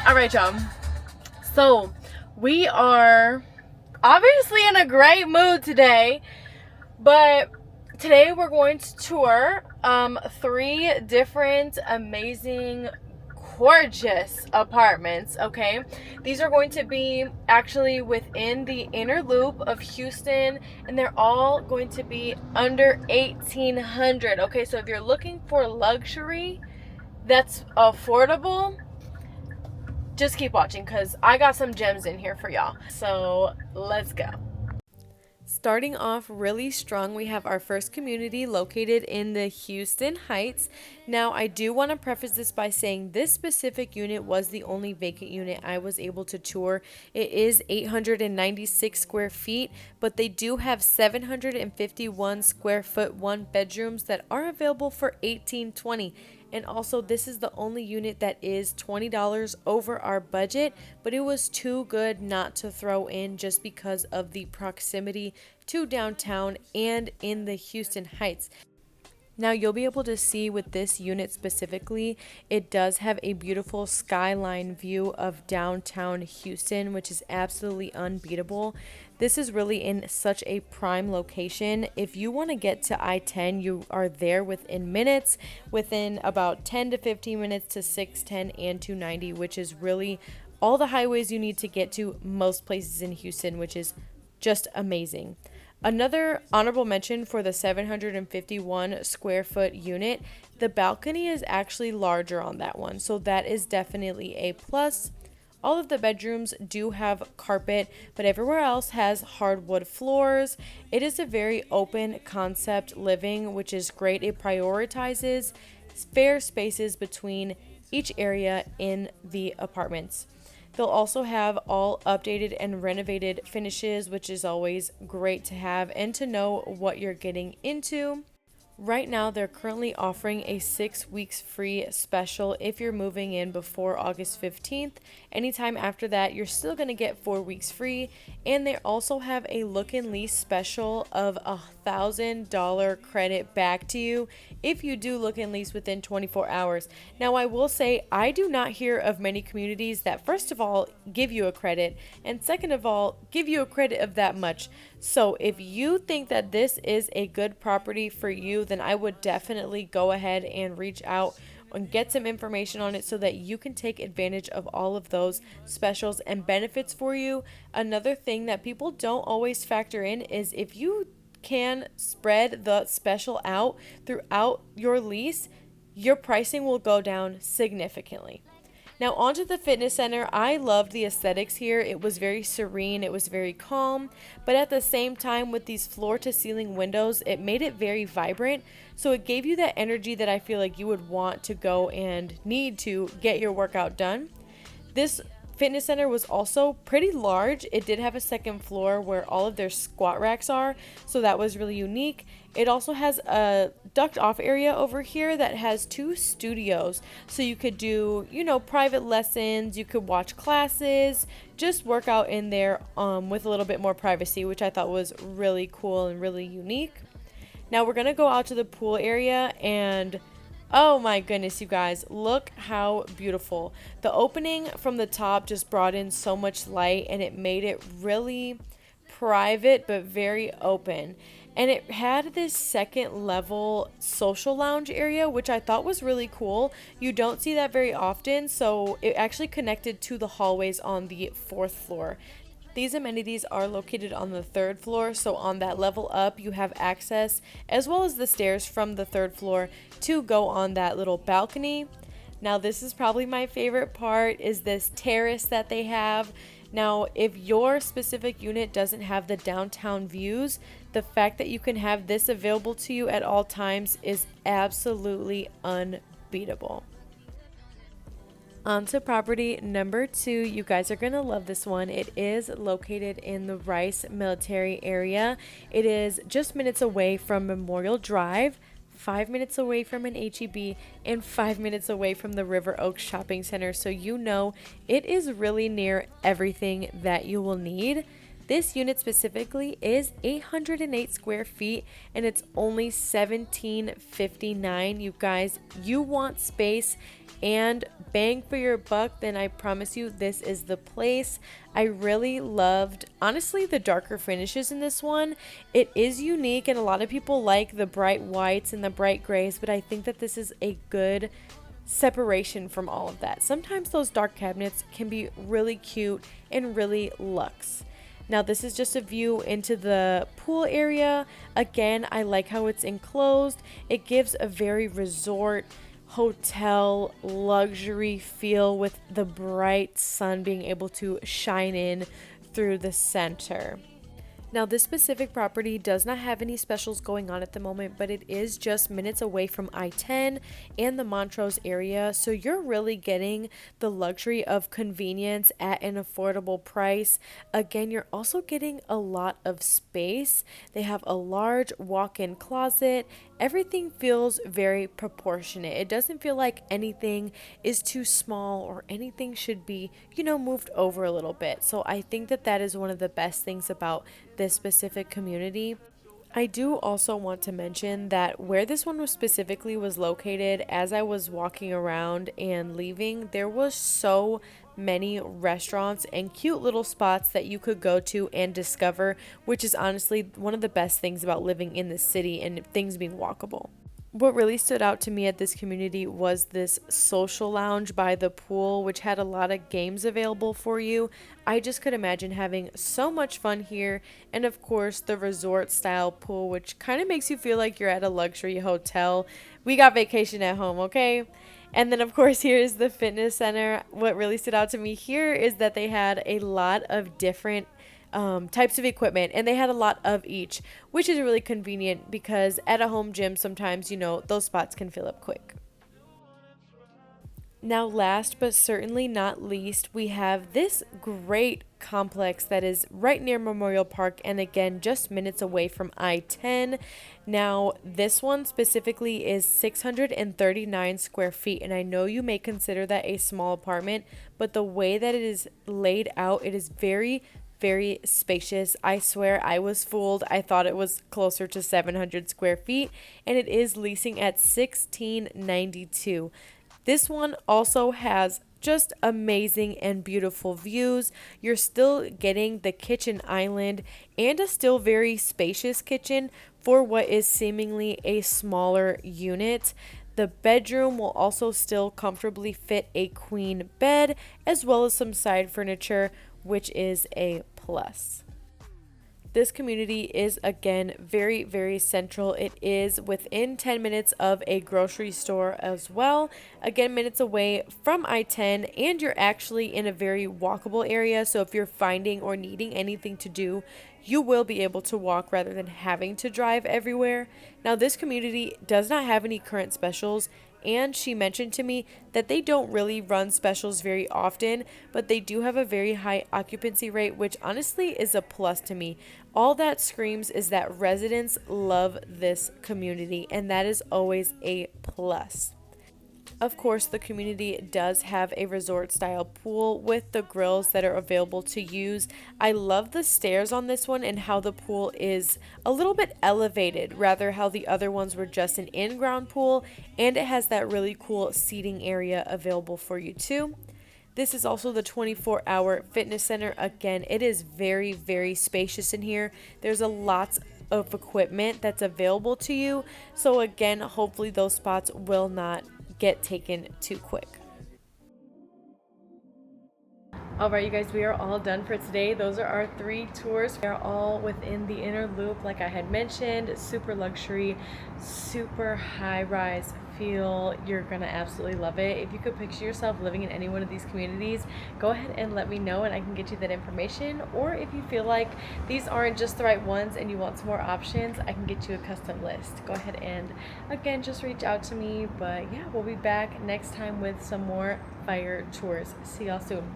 All right, y'all. So we are obviously in a great mood today, but today we're going to tour 3 different amazing, gorgeous apartments. Okay, these are going to be actually within the inner loop of Houston, and they're all going to be under $1,800. Okay, so if you're looking for luxury that's affordable, just keep watching because I got some gems in here for y'all. So let's go. Starting off really strong, we have our first community located in the Houston Heights. Now, I do want to preface this by saying this specific unit was the only vacant unit I was able to tour. It is 896 square feet, but they do have 751 square foot 1 bedrooms that are available for $1,820. And also, this is the only unit that is $20 over our budget, but it was too good not to throw in just because of the proximity to downtown and in the Houston Heights. Now, you'll be able to see with this unit specifically, it does have a beautiful skyline view of downtown Houston, which is absolutely unbeatable. This is really in such a prime location. If you want to get to I-10, you are there within minutes, within about 10 to 15 minutes to 610 and 290, which is really all the highways you need to get to most places in Houston, which is just amazing. Another honorable mention for the 751 square foot unit, the balcony is actually larger on that one, so that is definitely a plus. All of the bedrooms do have carpet, but everywhere else has hardwood floors. It is a very open concept living, which is great. It prioritizes fair spaces between each area in the apartments. They'll also have all updated and renovated finishes, which is always great to have and to know what you're getting into. Right now, they're currently offering a 6 weeks free special if you're moving in before August 15th. Anytime after that, you're still going to get 4 weeks free. And they also have a look and lease special of $1,000 credit back to you if you do look and lease within 24 hours. Now, I will say I do not hear of many communities that, first of all, give you a credit, and second of all, give you a credit of that much. So if you think that this is a good property for you, then I would definitely go ahead and reach out and get some information on it so that you can take advantage of all of those specials and benefits for you. Another thing that people don't always factor in is if you can spread the special out throughout your lease, your pricing will go down significantly. Now onto the fitness center. I loved the aesthetics here. It was very serene, it was very calm, but at the same time with these floor to ceiling windows, it made it very vibrant. So it gave you that energy that I feel like you would want to go and need to get your workout done. This fitness center was also pretty large. It did have a second floor where all of their squat racks are, so that was really unique. It also has a ducked off area over here that has 2 studios, so you could do, private lessons, you could watch classes, just work out in there with a little bit more privacy, which I thought was really cool and really unique. Now we're gonna go out to the pool area, and oh my goodness, you guys, look how beautiful. The opening from the top just brought in so much light, and it made it really private but very open. And it had this second level social lounge area, which I thought was really cool. You don't see that very often, so it actually connected to the hallways on the 4th floor. These amenities are located on the 3rd floor, so on that level up, you have access, as well as the stairs from the 3rd floor to go on that little balcony. Now, this is probably my favorite part, is this terrace that they have. Now, if your specific unit doesn't have the downtown views, the fact that you can have this available to you at all times is absolutely unbeatable. On to property number 2. You guys are going to love this one. It is located in the Rice Military area. It is just minutes away from Memorial Drive, 5 minutes away from an H-E-B, and 5 minutes away from the River Oaks Shopping Center. So it is really near everything that you will need. This unit specifically is 808 square feet and it's only $1,759. You guys, you want space and bang for your buck, then I promise you this is the place. I really loved, honestly, the darker finishes in this one. It is unique, and a lot of people like the bright whites and the bright grays, but I think that this is a good separation from all of that. Sometimes those dark cabinets can be really cute and really luxe. Now this is just a view into the pool area. Again, I like how it's enclosed. It gives a very resort, hotel, luxury feel with the bright sun being able to shine in through the center. Now, this specific property does not have any specials going on at the moment, but it is just minutes away from I-10 and the Montrose area. So you're really getting the luxury of convenience at an affordable price. Again, you're also getting a lot of space. They have a large walk-in closet. Everything feels very proportionate. It doesn't feel like anything is too small or anything should be, moved over a little bit. So I think that that is one of the best things about this specific community. I do also want to mention that where this one was specifically was located, as I was walking around and leaving, there was so many restaurants and cute little spots that you could go to and discover, which is honestly one of the best things about living in the city and things being walkable. What really stood out to me at this community was this social lounge by the pool, which had a lot of games available for you. I just could imagine having so much fun here. And of course, the resort style pool, which kind of makes you feel like you're at a luxury hotel. We got vacation at home, okay? And then, of course, here's the fitness center. What really stood out to me here is that they had a lot of different types of equipment, and they had a lot of each, which is really convenient because at a home gym sometimes those spots can fill up quick. Now, last but certainly not least, we have this great complex that is right near Memorial Park, and again just minutes away from I-10. Now this one specifically is 639 square feet, and I know you may consider that a small apartment, but the way that it is laid out, it is very spacious. I swear I was fooled. I thought it was closer to 700 square feet, and it is leasing at $16.92. This one also has just amazing and beautiful views. You're still getting the kitchen island and a still very spacious kitchen for what is seemingly a smaller unit. The bedroom will also still comfortably fit a queen bed as well as some side furniture, which is a plus. This community is again very central. It is within 10 minutes of a grocery store as well. Again, minutes away from I-10, and you're actually in a very walkable area. So if you're finding or needing anything to do, you will be able to walk rather than having to drive everywhere. Now, this community does not have any current specials, and she mentioned to me that they don't really run specials very often, but they do have a very high occupancy rate, which honestly is a plus to me. All that screams is that residents love this community, and that is always a plus. Of course, the community does have a resort style pool with the grills that are available to use. I love the stairs on this one and how the pool is a little bit elevated, rather how the other ones were just an in-ground pool, and it has that really cool seating area available for you too. This is also the 24-hour fitness center. Again, it is very spacious in here. There's a lot of equipment that's available to you. So again, hopefully those spots will not get taken too quick. All right, you guys, we are all done for today. Those are our 3 tours. They're all within the inner loop, like I had mentioned. Super luxury, super high-rise feel. You're gonna absolutely love it. If you could picture yourself living in any one of these communities, go ahead and let me know and I can get you that information. Or if you feel like these aren't just the right ones and you want some more options, I can get you a custom list. Go ahead and again just reach out to me. But yeah, we'll be back next time with some more fire tours. See y'all soon.